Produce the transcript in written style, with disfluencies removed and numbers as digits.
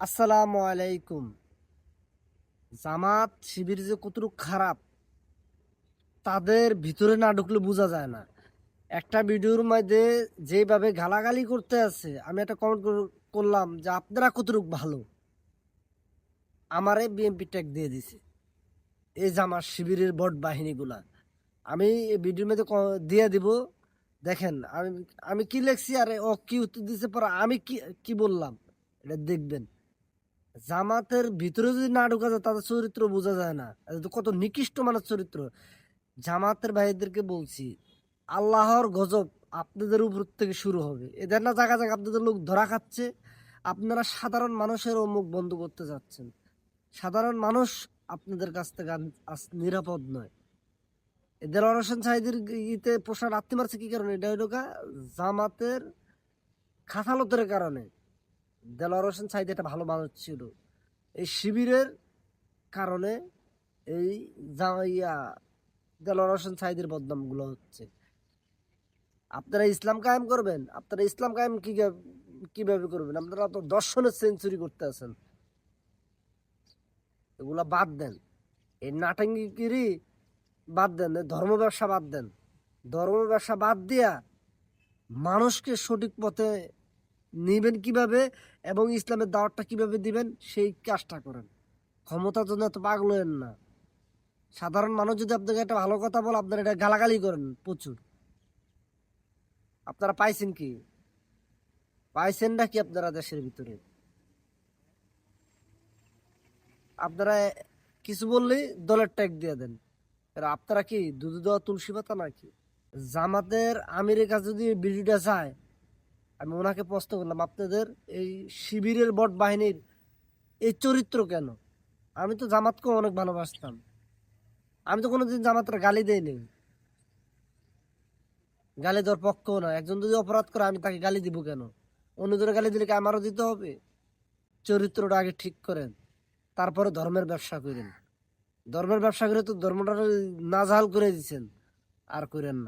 আসসালামু আলাইকুম। জামাত শিবির যে কতটুকু খারাপ তাদের ভিতরে না ঢুকলে বোঝা যায় না। একটা ভিডিওর মধ্যে যেভাবে গালাগালি করতে আছে, আমি একটা কমেন্ট করলাম যে আপনারা কতটুকু ভালো, আমারে বিএমপি ট্যাগ দিয়ে দিছে এই জামাত শিবিরের বট বাহিনীগুলা। আমি এই ভিডিওর মধ্যে দিয়ে দিব, দেখেন আমি আমি কি লেখছি আর ও কি উত্তর দিছে, পরে আমি কি কি বললাম এটা দেখবেন। জামাতের ভিতরে যদি না ঢোকা যায় তাদের চরিত্র বোঝা যায় না, এটা তো কত নিকৃষ্ট মানের চরিত্র। জামাতের ভাইদেরকে বলছি, আল্লাহর গজব আপনাদের উপর থেকে শুরু হবে। এদের না জায়গা জায়গা আপনাদের লোক ধরা খাচ্ছে, আপনারা সাধারণ মানুষের মুখ বন্ধ করতে যাচ্ছেন। সাধারণ মানুষ আপনাদের কাছ থেকে আজ নিরাপদ নয়। এদের অরসন সাহিদের ইতে পোষার আত্মি মারছে কি কারণে? এটা হইল জামাতের খাসালতের কারণে। দেলোয়ার হোসেন সাইদ একটা ভালো মানুষ ছিল, এই শিবিরের কারণে এই ইয়া দেলোয়ার হোসেন সাইদের বদনাম গুলো হচ্ছে। আপনারা ইসলাম কায়েম করবেন, আপনারা ইসলাম কায়েম কিভাবে করবেন? আপনারা তো দর্শনের সেঞ্চুরি করতে আছেন। এগুলা বাদ দেন, এই নাটঙ্গিগিরি বাদ দেন, ধর্ম ব্যবসা বাদ দেন। ধর্ম ব্যবসা বাদ দিয়া মানুষকে সঠিক পথে নিবেন কিভাবে এবং ইসলামের দাওয়াতটা কিভাবে দিবেন সেই কাজটা করেন। ক্ষমতার জন্য এত পাগল হয়েন না। সাধারণ মানুষ যদি আপনাকে একটা ভালো কথা বলে, আপনারা এটা গালাগালি করেন প্রচুর। আপনারা পাইছেন কি? পাইছেন না কি? আপনারা দেশের ভিতরে আপনারা কিছু বললেই দলের ট্যাগ দিয়ে দেন। আপনারা কি দুধ দেওয়া তুলসী পাতা নাকি? জামাতের আমিরের কাছে যদি ভিডিওটা চায়, আমি ওনাকে প্রশ্ন করলাম, আপনাদের এই শিবিরের বট বাহিনীর এই চরিত্র কেন? আমি তো জামাতকে অনেক ভালোবাসতাম, আমি তো কোনোদিন জামাতের গালি দেইনি, গালি দেওয়ার পক্ষও না। একজন যদি অপরাধ করে আমি তাকে গালি দিব কেন? অন্যদের গালি দিলে কি আমারও দিতে হবে? চরিত্রটা আগে ঠিক করেন, তারপরে ধর্মের ব্যবসা করেন। ধর্মের ব্যবসা করে তো ধর্মটা নাজেহাল করে দিচ্ছেন, আর করেন না।